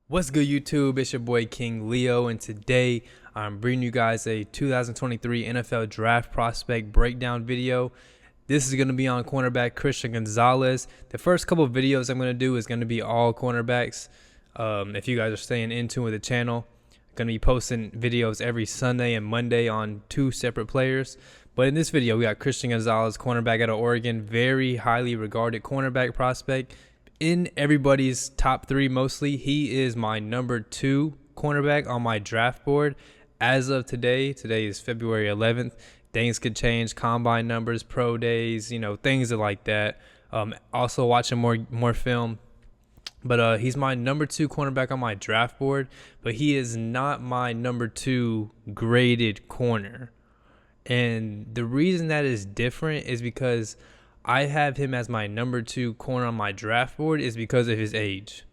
What's good, YouTube? It's your boy King Leo, and today I'm bringing you guys a 2023 NFL Draft Prospect Breakdown video. This is going to be on cornerback Christian Gonzalez. The first couple of videos I'm going to do is going to be all cornerbacks. If you guys are staying in tune with the channel, I'm going to be posting videos every Sunday and Monday on two separate players. But in this video, we got Christian Gonzalez, cornerback out of Oregon, very highly regarded cornerback prospect. In everybody's top three mostly, he is my number 2 cornerback on my draft board as of today. Today is February 11th. Things could change, combine numbers, pro days, things like that. Also watching more film. But he's my number 2 cornerback on my draft board, but he is not my number 2 graded corner. And the reason that is different is because I have him as my number 2 corner on my draft board is because of his age.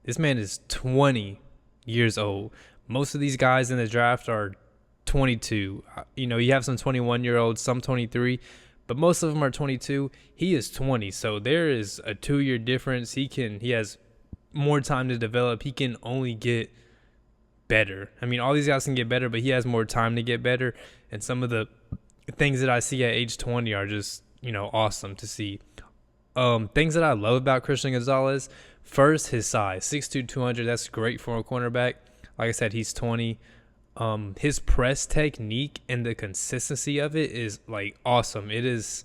This man is 20 years old. Most of these guys in the draft are 22. You have some 21-year-olds, some 23, but most of them are 22. He is 20, so there is a 2-year difference. He has more time to develop. He can only get better. All these guys can get better, but he has more time to get better. And some of the things that I see at age 20 are just awesome to see. Things that I love about Christian Gonzalez, first, his size, 6'2", 200. That's great for a cornerback. Like I said, he's 20. His press technique and the consistency of it is awesome. It is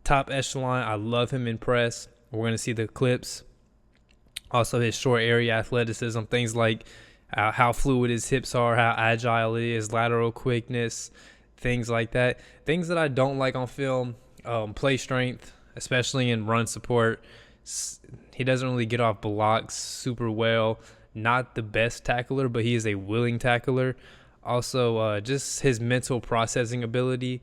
top echelon. I love him in press. We're going to see the clips. Also, his short area athleticism, things like how fluid his hips are, how agile he is, lateral quickness, things like that. Things that I don't like on film. Play strength, especially in run support. He doesn't really get off blocks super well. Not the best tackler, but he is a willing tackler. Also, just his mental processing ability,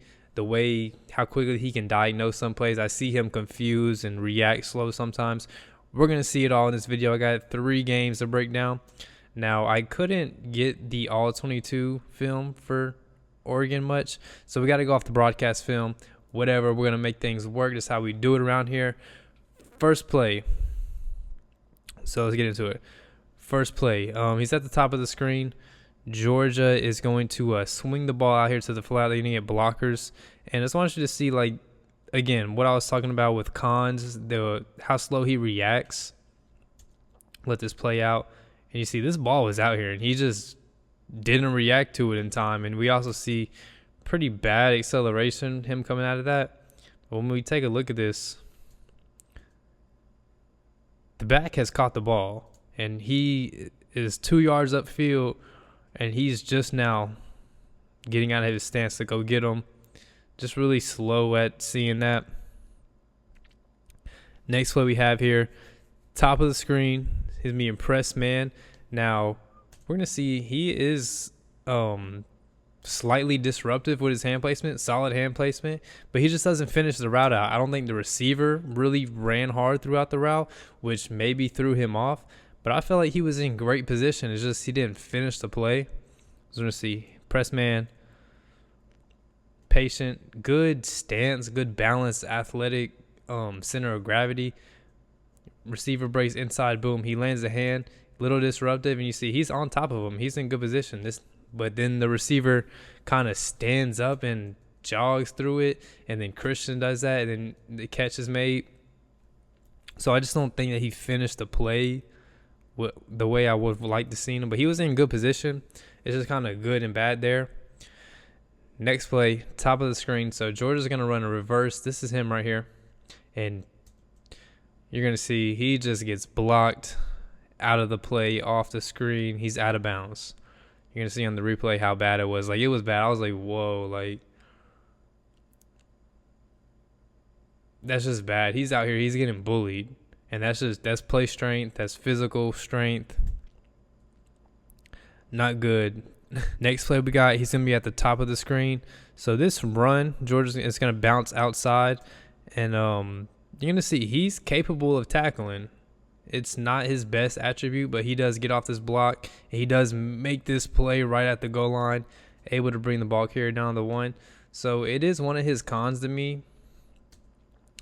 how quickly he can diagnose some plays. I see him confused and react slow sometimes. We're going to see it all in this video. I got 3 games to break down. Now, I couldn't get the all-22 film for Oregon much, so we got to go off the broadcast film. Whatever, we're going to make things work. That's how we do it around here. First play. So let's get into it. First play. He's at the top of the screen. Georgia is going to swing the ball out here to the flat. They're going to get blockers. And I just want you to see, again, what I was talking about with Cons, how slow he reacts. Let this play out. And you see this ball was out here, and he just didn't react to it in time. And we also see pretty bad acceleration, him coming out of that. But when we take a look at this, the back has caught the ball, and he is 2 yards upfield, and he's just now getting out of his stance to go get him. Just really slow at seeing that. Next play we have here, top of the screen, he's me impressed man. Now we're gonna see he is slightly disruptive with his hand placement, solid hand placement, but he just doesn't finish the route out. I don't think the receiver really ran hard throughout the route, which maybe threw him off, but I felt like he was in great position. It's just he didn't finish the play. We're gonna see press man, patient, good stance, good balance, athletic, center of gravity. Receiver breaks inside, boom, he lands the hand, little disruptive, and you see he's on top of him. He's in good position. But then the receiver kind of stands up and jogs through it, and then Christian does that, and then the catch is made. So I just don't think that he finished the play the way I would like to see him. But he was in good position. It's just kind of good and bad there. Next play, top of the screen. So Georgia's going to run a reverse. This is him right here. And you're going to see he just gets blocked out of the play, off the screen. He's out of bounds. You're going to see on the replay how bad it was. It was bad. I was like, whoa, that's just bad. He's out here. He's getting bullied. And that's play strength. That's physical strength. Not good. Next play we got, he's going to be at the top of the screen. So this run, Georgia is going to bounce outside. And you're going to see he's capable of tackling. It's not his best attribute, but he does get off this block. He does make this play right at the goal line, able to bring the ball carrier down the 1. So it is one of his cons to me.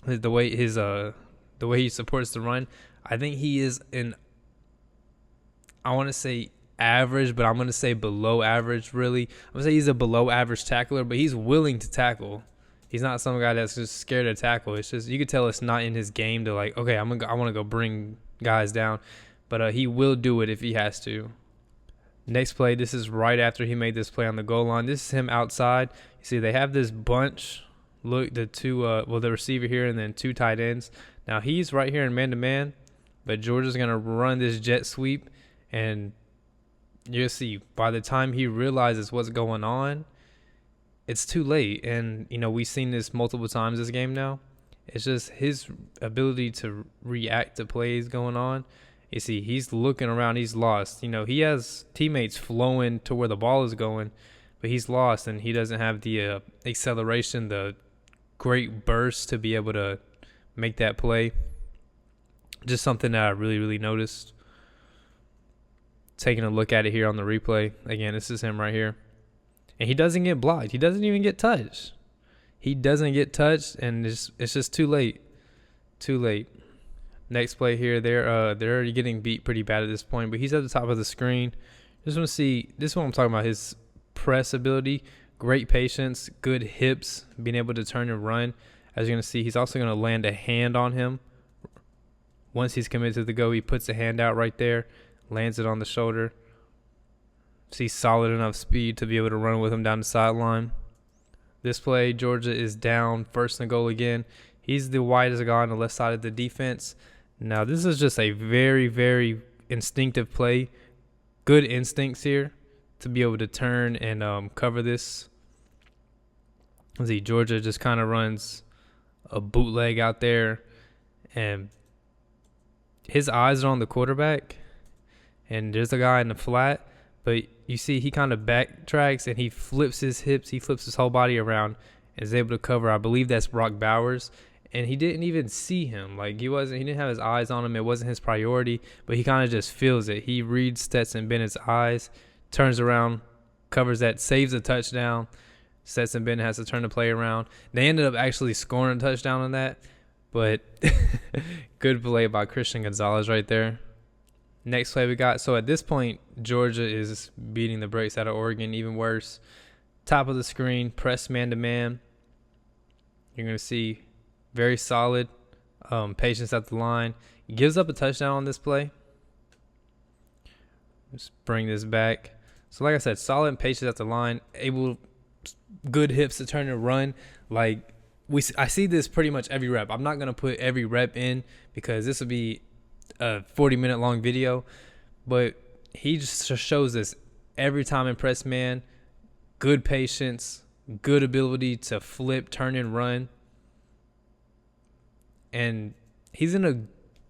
The way he supports the run. I think he is I want to say average, but I'm going to say below average, really. I'm going to say he's a below average tackler, but he's willing to tackle. He's not some guy that's just scared to tackle. It's just, you could tell it's not in his game to like, okay, I want to go bring guys down. But he will do it if he has to. Next play, this is right after he made this play on the goal line. This is him outside. You see, they have this bunch. Look, the the receiver here and then 2 tight ends. Now, he's right here in man-to-man, but Georgia's going to run this jet sweep. And you'll see, by the time he realizes what's going on, it's too late. And, we've seen this multiple times this game now. It's just his ability to react to plays going on. You see, he's looking around. He's lost. He has teammates flowing to where the ball is going, but he's lost, and he doesn't have the acceleration, the great burst to be able to make that play. Just something that I really, really noticed. Taking a look at it here on the replay. Again, this is him right here. And he doesn't get blocked. He doesn't even get touched. He doesn't get touched, and it's just too late. Too late. Next play here, they're already getting beat pretty bad at this point, but he's at the top of the screen. Just want to see, this is what I'm talking about, his press ability, great patience, good hips, being able to turn and run. As you're going to see, he's also going to land a hand on him. Once he's committed to the go, he puts a hand out right there, lands it on the shoulder. See solid enough speed to be able to run with him down the sideline. This play, Georgia is down, first and goal again. He's the widest guy on the left side of the defense. Now, this is just a very, very instinctive play. Good instincts here to be able to turn and cover this. Let's see, Georgia just kind of runs a bootleg out there, and his eyes are on the quarterback, and there's a guy in the flat, but you see he kind of backtracks and he flips his hips, he flips his whole body around and is able to cover. I believe that's Brock Bowers. And he didn't even see him. Like, he didn't have his eyes on him. It wasn't his priority, but he kind of just feels it. He reads Stetson Bennett's eyes, turns around, covers that, saves a touchdown. Stetson Bennett has to turn the play around. They ended up actually scoring a touchdown on that, but good play by Christian Gonzalez right there. Next play we got. So at this point, Georgia is beating the brakes out of Oregon, even worse. Top of the screen, press man-to-man. You're going to see very solid patience at the line. Gives up a touchdown on this play. Let's bring this back. So like I said, solid patience at the line. Good hips to turn and run. Like, I see this pretty much every rep. I'm not going to put every rep in because this would be a 40-minute long video. But he just shows us every time in press man. Good patience. Good ability to flip, turn, and run. And he's in a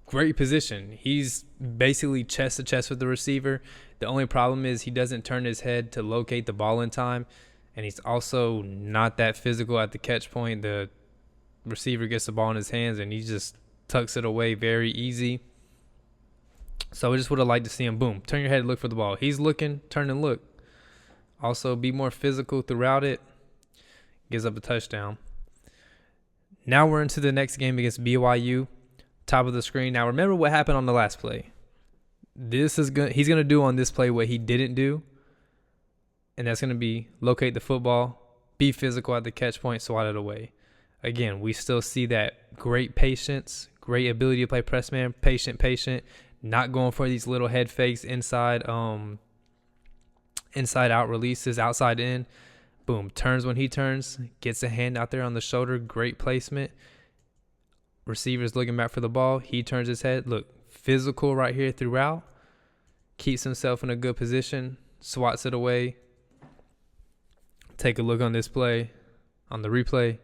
great position. He's basically chest to chest with the receiver. The only problem is he doesn't turn his head to locate the ball in time. And he's also not that physical at the catch point. The receiver gets the ball in his hands and he just tucks it away very easy. So I just would have liked to see him, boom, turn your head and look for the ball. He's looking, turn and look. Also be more physical throughout it. Gives up a touchdown. Now we're into the next game against BYU. Top of the screen. Now remember what happened on the last play. He's going to do on this play what he didn't do. And that's going to be locate the football, be physical at the catch point, swat it away. Again, we still see that great patience, great ability to play press man, patient, not going for these little head fakes inside out releases, outside in. Boom, turns when he turns, gets a hand out there on the shoulder, great placement. Receiver's looking back for the ball. He turns his head. Look, physical right here throughout. Keeps himself in a good position, swats it away. Take a look on this play, on the replay.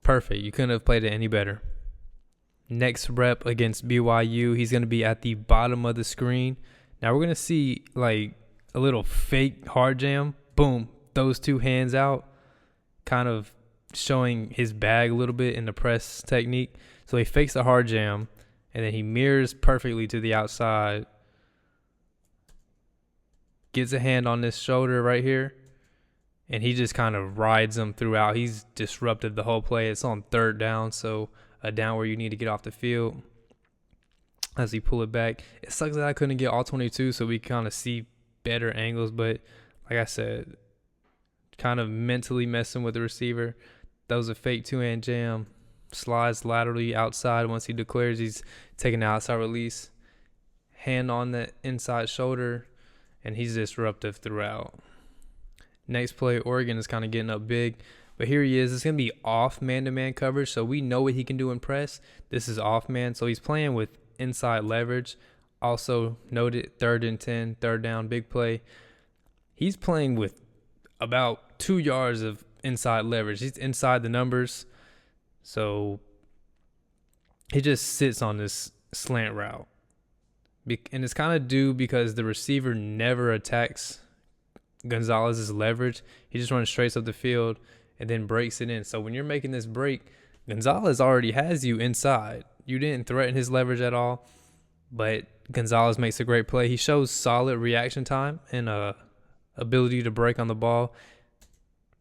Perfect. You couldn't have played it any better. Next rep against BYU, he's going to be at the bottom of the screen. Now we're going to see like a little fake hard jam. Boom, those 2 hands out, kind of showing his bag a little bit in the press technique. So he fakes the hard jam, and then he mirrors perfectly to the outside. Gets a hand on this shoulder right here, and he just kind of rides him throughout. He's disrupted the whole play. It's on 3rd down, so a down where you need to get off the field. as he pull it back. It sucks that I couldn't get all 22 so we kind of see better angles, but like I said, kind of mentally messing with the receiver. That was a fake two-hand jam. Slides laterally outside. Once he declares he's taking the outside release. Hand on the inside shoulder, and he's disruptive throughout. Next play, Oregon is kind of getting up big, but here he is. It's going to be off man-to-man coverage, so we know what he can do in press. This is off man, so he's playing with inside leverage. Also noted 3rd and 10, third down, big play. He's playing with about 2 yards of inside leverage. He's inside the numbers, so he just sits on this slant route. And it's kind of due because the receiver never attacks Gonzalez's leverage. He just runs straight up the field and then breaks it in. So when you're making this break, Gonzalez already has you inside. You didn't threaten his leverage at all, but Gonzalez makes a great play. He shows solid reaction time and ability to break on the ball.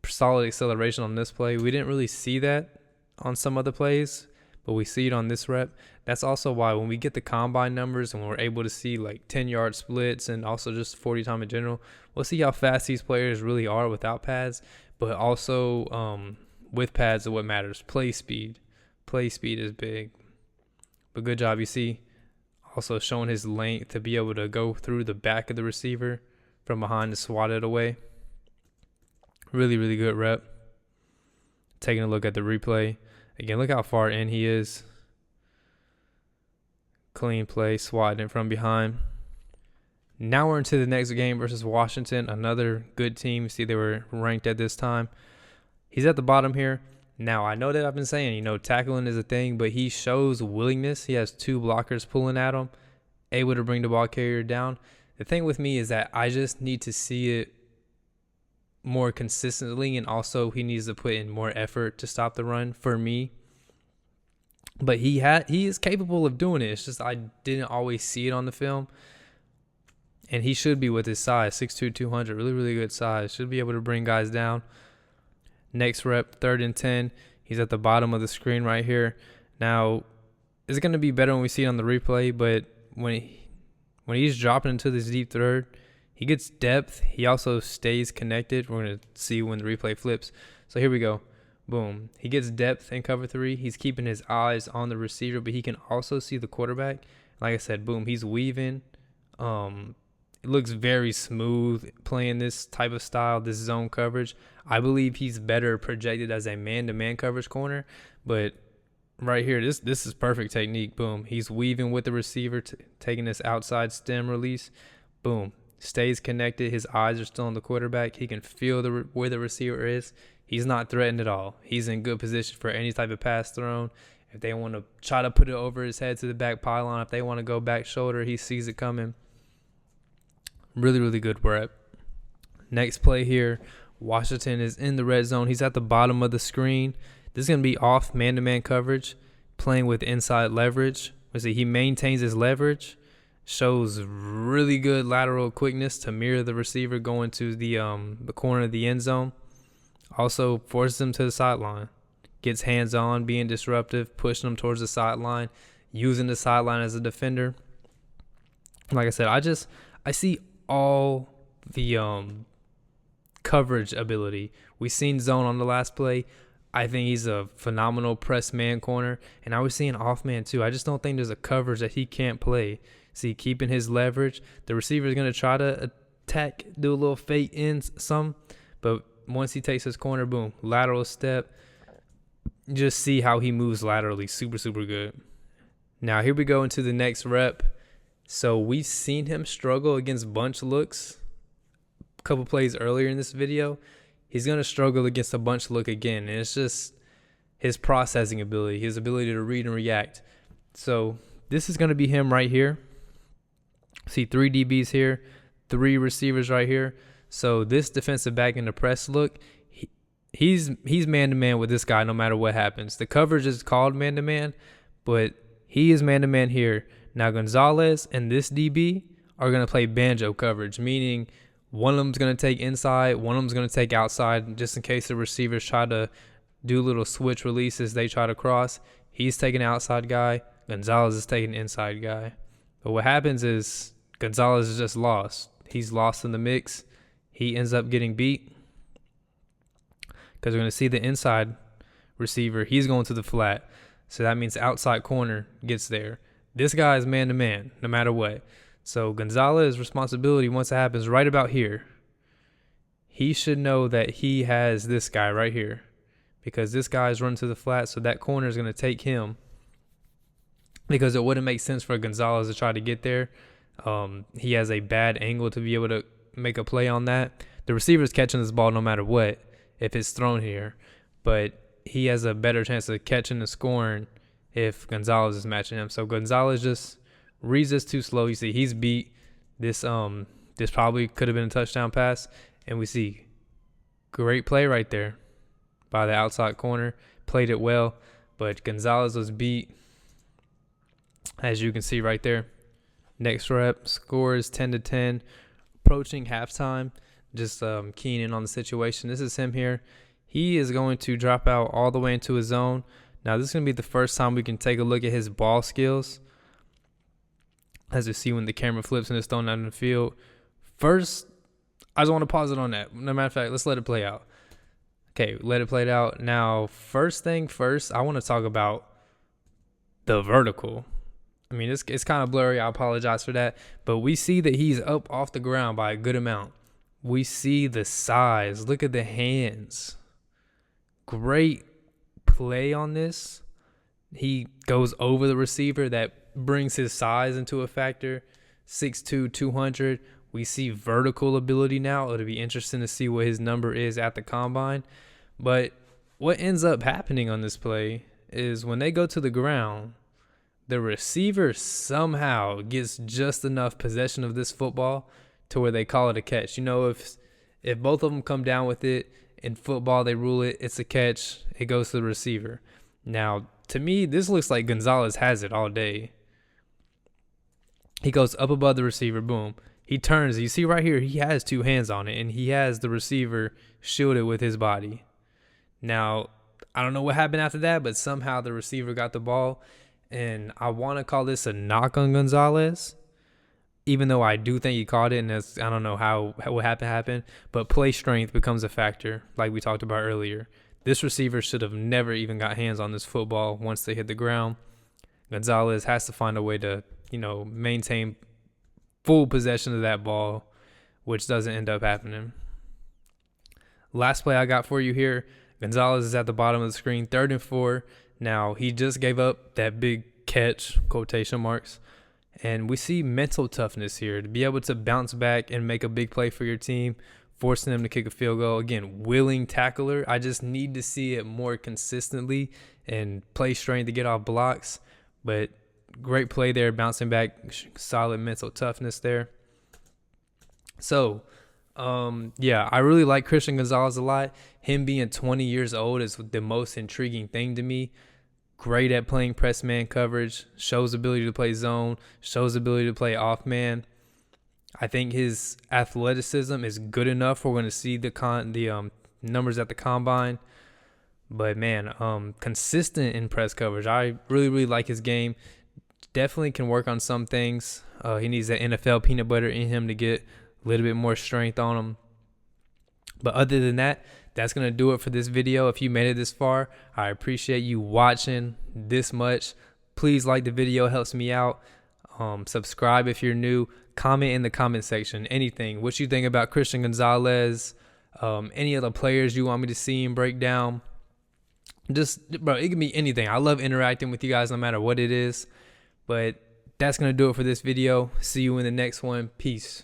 Solid acceleration on this play. We didn't really see that on some other plays, but we see it on this rep. That's also why when we get the combine numbers and when we're able to see like 10-yard splits and also just 40 time in general, we'll see how fast these players really are without pads, but also with pads is what matters. Play speed. Play speed is big. But good job. You see also showing his length to be able to go through the back of the receiver from behind to swat it away. Really, really good rep. Taking a look at the replay. Again, look how far in he is. Clean play, swatting it from behind. Now we're into the next game versus Washington, another good team. See, they were ranked at this time. He's at the bottom here. Now, I know that I've been saying, tackling is a thing, but he shows willingness. He has 2 blockers pulling at him, able to bring the ball carrier down. The thing with me is that I just need to see it more consistently, and also he needs to put in more effort to stop the run for me. But he is capable of doing it. It's just I didn't always see it on the film. And he should be with his size, 6'2", 200, really, really good size. Should be able to bring guys down. Next rep, 3rd and 10. He's at the bottom of the screen right here. Now, it's going to be better when we see it on the replay, but when he's dropping into this deep third, he gets depth. He also stays connected. We're going to see when the replay flips. So here we go. Boom. He gets depth in cover 3. He's keeping his eyes on the receiver, but he can also see the quarterback. Like I said, boom, he's weaving. It looks very smooth playing this type of style, this zone coverage. I believe he's better projected as a man-to-man coverage corner, but right here, this is perfect technique. Boom. He's weaving with the receiver, taking this outside stem release. Boom. Stays connected. His eyes are still on the quarterback. He can feel where the receiver is. He's not threatened at all. He's in good position for any type of pass thrown. If they want to try to put it over his head to the back pylon, if they want to go back shoulder, he sees it coming. Really, really good rep. Next play here. Washington is in the red zone. He's at the bottom of the screen. This is going to be off man-to-man coverage, playing with inside leverage. He maintains his leverage, shows really good lateral quickness to mirror the receiver going to the corner of the end zone. Also forces him to the sideline. Gets hands-on, being disruptive, pushing him towards the sideline, using the sideline as a defender. Like I said, I see all the coverage ability. We seen zone on the last play. I think he's a phenomenal press man corner, and I was seeing off man too. I just don't think there's a coverage that he can't play. See, keeping his leverage, the receiver is going to try to attack, do a little fake in some, but once he takes his corner, boom, lateral step. Just see how he moves laterally. Super, super good. Now, here we go into the next rep. So we've seen him struggle against bunch looks a couple plays earlier in this video. He's going to struggle against a bunch look again. And it's just his processing ability, his ability to read and react. So this is going to be him right here. See 3 DBs here, 3 receivers right here. So this defensive back in the press look, he's man-to-man with this guy no matter what happens. The coverage is called man-to-man, but he is man-to-man here. Now Gonzalez and this DB are going to play banjo coverage, meaning one of them's going to take inside, one of them's going to take outside, just in case the receivers try to do little switch releases, they try to cross. He's taking outside guy. Gonzalez is taking inside guy. But what happens is Gonzalez is just lost. He's lost in the mix. He ends up getting beat because we're going to see the inside receiver. He's going to the flat. So that means outside corner gets there. This guy is man-to-man no matter what. So Gonzalez's responsibility, once it happens right about here, he should know that he has this guy right here because this guy is running to the flat. So that corner is going to take him because it wouldn't make sense for Gonzalez to try to get there. He has a bad angle to be able to make a play on that. The receiver's catching this ball no matter what if it's thrown here, but he has a better chance of catching and scoring if Gonzalez is matching him. So Gonzalez just reads this too slow. You see he's beat. This probably could have been a touchdown pass, and we see great play right there by the outside corner. Played it well, but Gonzalez was beat, as you can see right there. Next rep, scores 10-10, approaching halftime. Just keying in on the situation. This is him here. He is going to drop out all the way into his zone. Now, this is going to be the first time we can take a look at his ball skills. As you see when the camera flips and it's thrown out in the field. First, I just want to pause it on that. No matter of fact, let's let it play out. Okay, let it play out. Now, first thing first, I want to talk about the vertical. I mean, it's kind of blurry. I apologize for that. But we see that he's up off the ground by a good amount. We see the size. Look at the hands. Great play on this. He goes over the receiver. That brings his size into a factor. 6'2", 200. We see vertical ability now. It'll be interesting to see what his number is at the combine. But what ends up happening on this play is when they go to the ground, the receiver somehow gets just enough possession of this football to where they call it a catch. You know, if both of them come down with it, in football they rule it, it's a catch, it goes to the receiver. Now, to me, this looks like Gonzalez has it all day. He goes up above the receiver, boom. He turns, you see right here, he has two hands on it, and he has the receiver shielded with his body. Now, I don't know what happened after that, but somehow the receiver got the ball, and I want to call this a knock on Gonzalez. Even though I do think he caught it, and I don't know how what happened, but play strength becomes a factor, like we talked about earlier. This receiver should have never even got hands on this football once they hit the ground. Gonzalez has to find a way to, maintain full possession of that ball, which doesn't end up happening. Last play I got for you here, Gonzalez is at the bottom of the screen, 3rd and 4. Now, he just gave up that big catch, quotation marks. And we see mental toughness here to be able to bounce back and make a big play for your team, forcing them to kick a field goal. Again, willing tackler. I just need to see it more consistently and play strength to get off blocks. But great play there, bouncing back, solid mental toughness there. So, I really like Christian Gonzalez a lot. Him being 20 years old is the most intriguing thing to me. Great at playing press man coverage, shows ability to play zone, shows ability to play off man. I think his athleticism is good enough. We're going to see the numbers at the combine. But man, consistent in press coverage. I really, really like his game. Definitely can work on some things. He needs that NFL peanut butter in him to get a little bit more strength on him. But other than that, that's going to do it for this video. If you made it this far, I appreciate you watching this much. Please like the video. It helps me out. Subscribe if you're new. Comment in the comment section. Anything. What you think about Christian Gonzalez. Any other players you want me to see and break down. Bro, it can be anything. I love interacting with you guys no matter what it is. But that's going to do it for this video. See you in the next one. Peace.